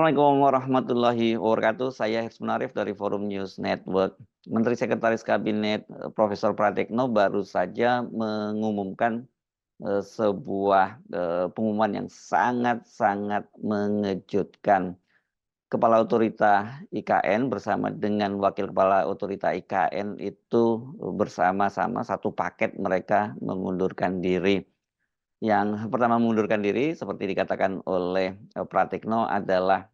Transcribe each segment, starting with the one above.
Assalamualaikum warahmatullahi wabarakatuh. Saya Hirs Munarif dari Forum News Network. Menteri Sekretaris Kabinet Profesor Pratikno baru saja mengumumkan sebuah pengumuman yang sangat-sangat mengejutkan. Kepala Otorita IKN bersama dengan Wakil Kepala Otorita IKN itu bersama-sama satu paket mereka mengundurkan diri. Yang pertama mengundurkan diri seperti dikatakan oleh Pratikno adalah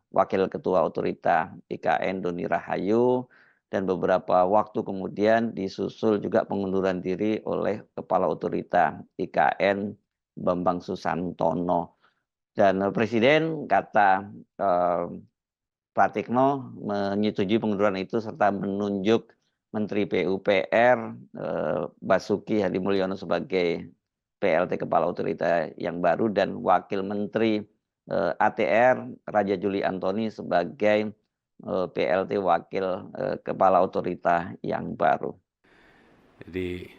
Wakil Ketua Otorita IKN Doni Rahayu, dan beberapa waktu kemudian disusul juga pengunduran diri oleh Kepala Otorita IKN Bambang Susantono. Dan Presiden kata Pratikno menyetujui pengunduran itu serta menunjuk Menteri PUPR Basuki Hadi Mulyono sebagai PLT Kepala Otorita yang baru dan Wakil Menteri ATR Raja Juli Antoni sebagai PLT Wakil Kepala Otorita yang baru. Jadi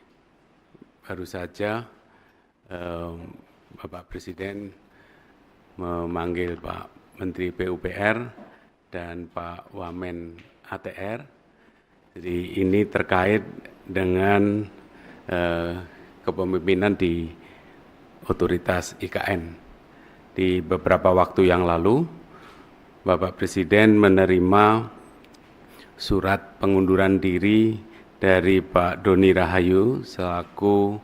baru saja Bapak Presiden memanggil Pak Menteri PUPR dan Pak Wamen ATR. Jadi ini terkait dengan kepemimpinan di otoritas IKN. Di beberapa waktu yang lalu, Bapak Presiden menerima surat pengunduran diri dari Pak Doni Rahayu selaku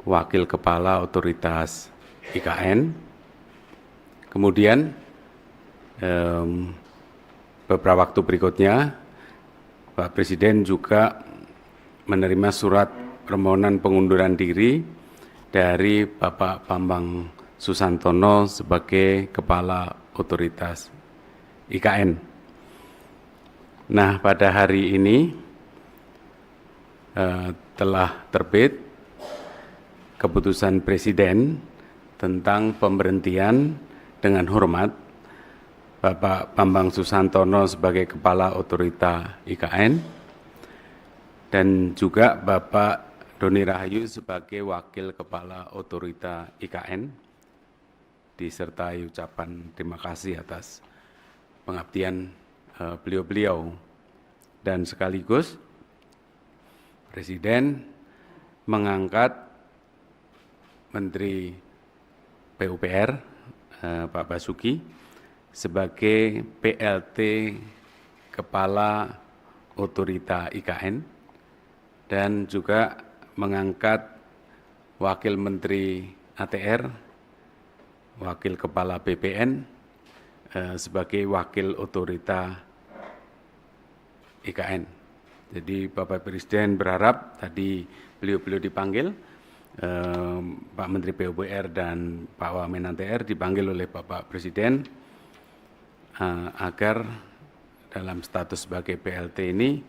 Wakil Kepala Otoritas IKN. Kemudian beberapa waktu berikutnya, Pak Presiden juga menerima surat permohonan pengunduran diri dari Bapak Bambang Susantono sebagai Kepala Otoritas IKN. Nah, pada hari ini telah terbit keputusan Presiden tentang pemberhentian dengan hormat Bapak Bambang Susantono sebagai Kepala Otorita IKN dan juga Bapak Doni Rahayu sebagai Wakil Kepala Otorita IKN, disertai ucapan terima kasih atas pengabdian beliau-beliau. Dan sekaligus Presiden mengangkat Menteri PUPR Pak Basuki sebagai PLT Kepala Otorita IKN dan juga mengangkat Wakil Menteri ATR, Wakil Kepala BPN sebagai Wakil Otorita IKN. Jadi Bapak Presiden berharap tadi beliau-beliau dipanggil, Pak Menteri PUPR dan Pak Wamen ATR dipanggil oleh Bapak Presiden agar dalam status sebagai PLT ini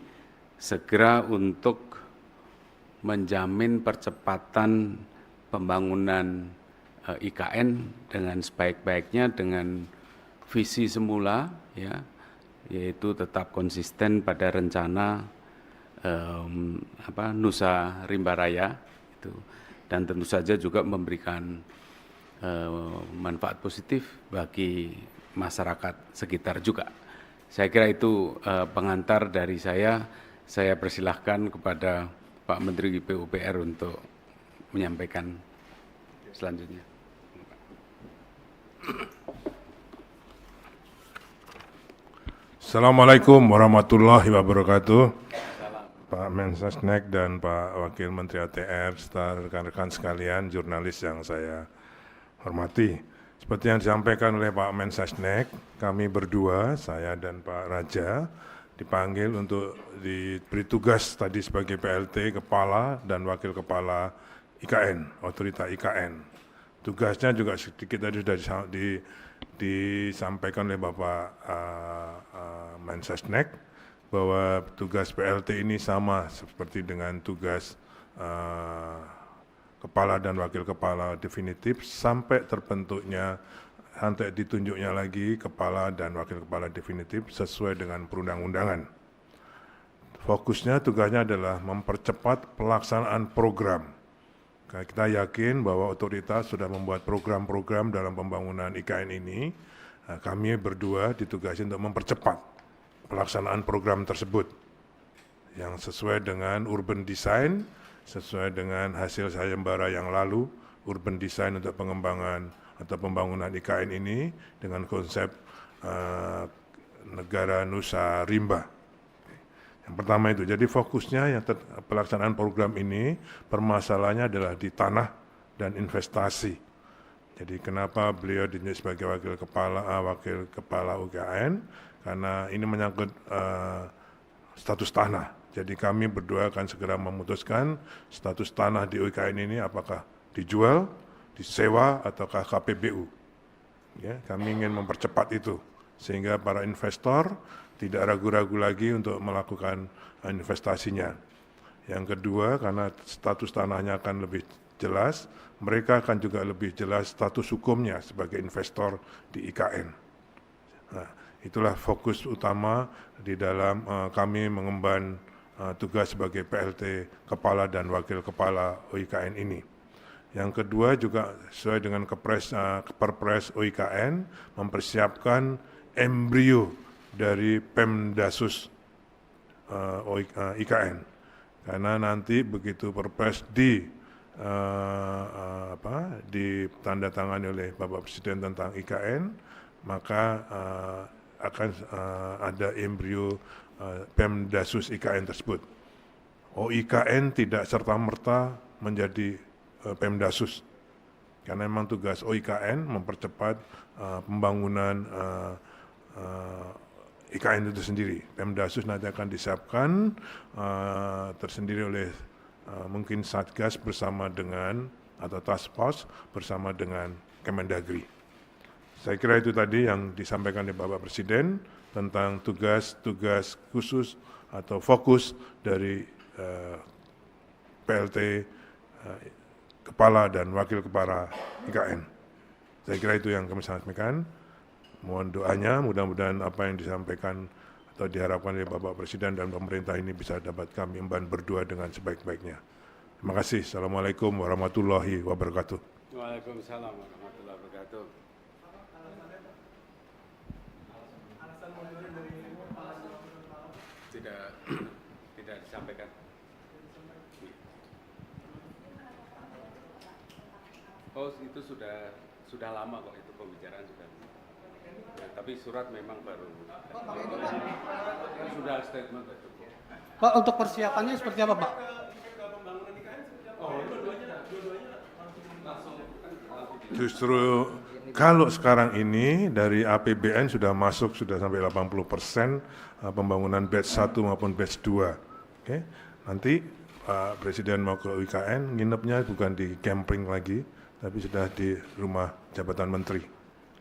segera untuk menjamin percepatan pembangunan IKN dengan sebaik-baiknya dengan visi semula, ya, yaitu tetap konsisten pada rencana Nusa Rimba Raya itu, dan tentu saja juga memberikan manfaat positif bagi masyarakat sekitar juga. Saya kira itu pengantar dari saya. Saya persilahkan kepada Pak Menteri PUPR untuk menyampaikan selanjutnya. Assalamualaikum warahmatullahi wabarakatuh. Pak Mensesnek dan Pak Wakil Menteri ATR serta rekan-rekan sekalian, jurnalis yang saya hormati. Seperti yang disampaikan oleh Pak Mensesnek, kami berdua, saya dan Pak Raja, dipanggil untuk diberi tugas tadi sebagai PLT Kepala dan Wakil Kepala IKN, Otorita IKN. Tugasnya juga sedikit tadi sudah disampaikan oleh Bapak Mensesnek, bahwa tugas PLT ini sama seperti dengan tugas Kepala dan Wakil Kepala definitif sampai terbentuknya, sampai ditunjuknya lagi Kepala dan Wakil Kepala definitif sesuai dengan perundang-undangan. Fokusnya, tugasnya adalah mempercepat pelaksanaan program. Kita yakin bahwa otoritas sudah membuat program-program dalam pembangunan IKN ini, Nah, kami berdua ditugasi untuk mempercepat pelaksanaan program tersebut yang sesuai dengan urban design, sesuai dengan hasil sayembara yang lalu, urban design untuk pengembangan atau pembangunan IKN ini dengan konsep negara Nusa Rimba. Yang pertama itu, jadi fokusnya yang pelaksanaan program ini permasalahannya adalah di tanah dan investasi. Jadi kenapa beliau ditunjuk sebagai wakil kepala UKN? Karena ini menyangkut status tanah. Jadi kami berdua akan segera memutuskan status tanah di UKN ini apakah dijual, disewa, ataukah KPBU. Ya, kami ingin mempercepat itu sehingga para investor tidak ragu-ragu lagi untuk melakukan investasinya. Yang kedua, karena status tanahnya akan lebih jelas, mereka akan juga lebih jelas status hukumnya sebagai investor di IKN. Nah, itulah fokus utama di dalam kami mengemban tugas sebagai PLT Kepala dan Wakil Kepala OIKN ini. Yang kedua juga sesuai dengan Perpres OIKN mempersiapkan embrio dari Pemdasus IKN, karena nanti begitu Perpres ditandatangani oleh Bapak Presiden tentang IKN, maka akan ada embrio Pemdasus IKN tersebut. OIKN tidak serta-merta menjadi Pemdasus, karena memang tugas OIKN mempercepat pembangunan IKN itu sendiri. Pemdasus nanti akan disiapkan tersendiri oleh mungkin Satgas bersama dengan atau Task Force bersama dengan Kemendagri. Saya kira itu tadi yang disampaikan oleh Bapak Presiden tentang tugas-tugas khusus atau fokus dari PLT Kepala dan Wakil Kepala IKN. Saya kira itu yang kami sampaikan. Mohon doanya, mudah-mudahan apa yang disampaikan atau diharapkan oleh Bapak Presiden dan pemerintah ini bisa dapat kami emban berdua dengan sebaik-baiknya. Terima kasih. Assalamualaikum warahmatullahi wabarakatuh. Waalaikumsalam warahmatullahi wabarakatuh. Tidak disampaikan. Oh, itu sudah lama kok, itu pembicaraan sudah. Ya, tapi surat memang baru. Sudah statement itu. Pak, untuk persiapannya seperti apa, Pak? Justru kalau sekarang ini dari APBN sudah masuk sudah sampai 80% pembangunan batch 1 maupun batch 2. Oke. Nanti Pak Presiden mau ke UIKN, nginepnya bukan di camping lagi, tapi sudah di rumah jabatan menteri.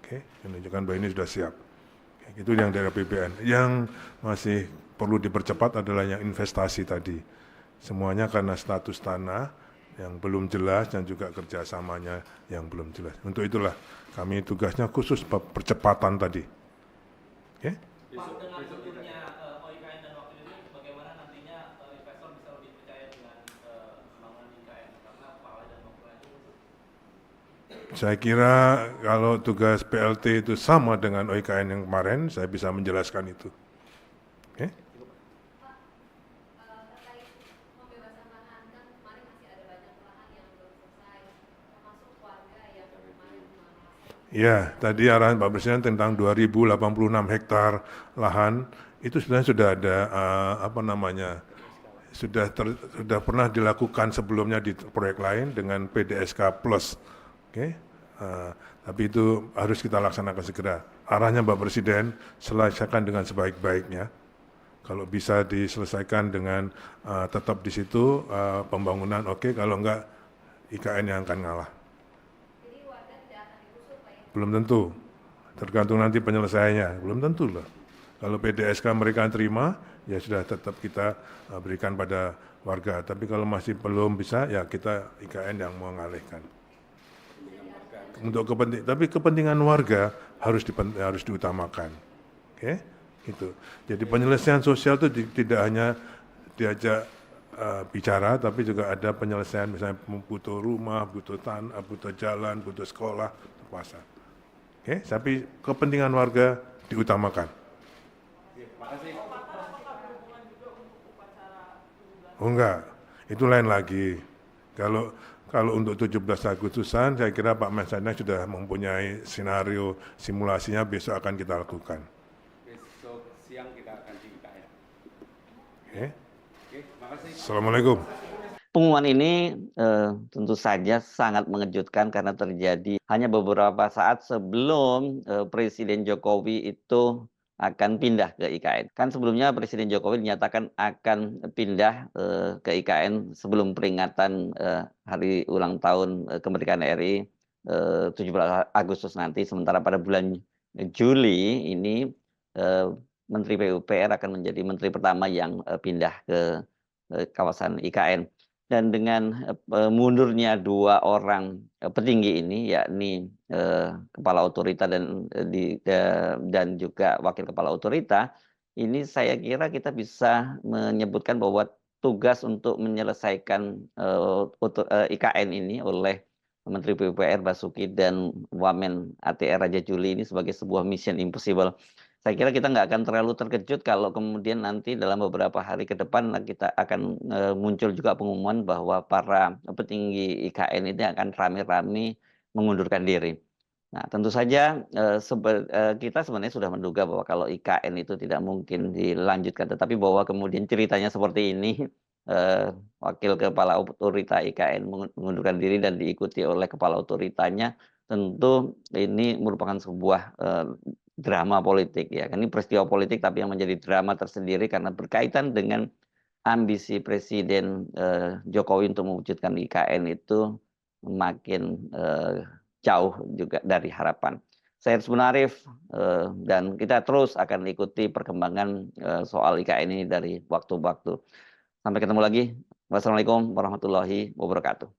Oke, menunjukkan bahwa ini sudah siap. Oke, itu yang dari APBN. Yang masih perlu dipercepat adalah yang investasi tadi. Semuanya karena status tanah yang belum jelas dan juga kerjasamanya yang belum jelas. Untuk itulah kami tugasnya khusus percepatan tadi. Oke? Pak, dengan turunnya OIKN dan wakil ini, bagaimana nantinya investor bisa lebih percaya dengan pembangunan IKN karena pahala dan wakilnya itu? Saya kira kalau tugas PLT itu sama dengan OIKN yang kemarin, saya bisa menjelaskan itu. Oke? Pak, terkait pembebasan lahan, kan kemarin masih ada banyak lahan yang belum selesai, termasuk warga yang kemarin Ya, tadi arahan Pak Presiden tentang 2086 hektar lahan, itu sebenarnya sudah ada, sudah pernah dilakukan sebelumnya di proyek lain dengan PDSK Plus. Oke? Tapi itu harus kita laksanakan segera. Arahnya Pak Presiden, selesaikan dengan sebaik-baiknya. Kalau bisa diselesaikan dengan tetap di situ pembangunan, oke. Kalau enggak, IKN yang akan ngalah. Jadi warga tidak akan digusur, Pak, ya? Belum tentu, tergantung nanti penyelesaiannya, belum tentu loh. Kalau PDSK mereka terima, ya sudah tetap kita berikan pada warga. Tapi kalau masih belum bisa, ya kita IKN yang mengalihkan. Untuk kepentingan warga harus diutamakan, oke? Gitu. Jadi penyelesaian sosial itu tidak hanya diajak bicara, tapi juga ada penyelesaian, misalnya butuh rumah, butuh tanah, butuh jalan, butuh sekolah, pasar. Oke, tapi kepentingan warga diutamakan. Oh enggak, itu lain lagi. Kalau untuk 17 Agustusan, saya kira Pak Mensesnek sudah mempunyai skenario simulasinya besok akan kita lakukan. Besok siang kita akan di IKN. Oke. Oke, terima kasih. Assalamualaikum. Pengumuman ini tentu saja sangat mengejutkan karena terjadi hanya beberapa saat sebelum Presiden Jokowi itu akan pindah ke IKN. Kan sebelumnya Presiden Jokowi dinyatakan akan pindah ke IKN sebelum peringatan hari ulang tahun kemerdekaan RI 17 Agustus nanti. Sementara pada bulan Juli ini Menteri PUPR akan menjadi menteri pertama yang pindah ke kawasan IKN. Dan dengan mundurnya dua orang petinggi ini, yakni kepala otorita dan juga wakil kepala otorita, ini saya kira kita bisa menyebutkan bahwa tugas untuk menyelesaikan IKN ini oleh Menteri PUPR Basuki dan Wamen ATR Raja Juli ini sebagai sebuah mission impossible. Saya kira kita nggak akan terlalu terkejut kalau kemudian nanti dalam beberapa hari ke depan kita akan muncul juga pengumuman bahwa para petinggi IKN ini akan rame-rame mengundurkan diri. Nah, tentu saja kita sebenarnya sudah menduga bahwa kalau IKN itu tidak mungkin dilanjutkan, tetapi bahwa kemudian ceritanya seperti ini, wakil kepala otorita IKN mengundurkan diri dan diikuti oleh kepala otoritanya, tentu ini merupakan sebuah drama politik ya. Ini peristiwa politik tapi yang menjadi drama tersendiri karena berkaitan dengan ambisi Presiden Jokowi untuk mewujudkan IKN itu makin jauh juga dari harapan. Saya Hersman Arif dan kita terus akan ikuti perkembangan soal IKN ini dari waktu ke waktu. Sampai ketemu lagi. Wassalamualaikum warahmatullahi wabarakatuh.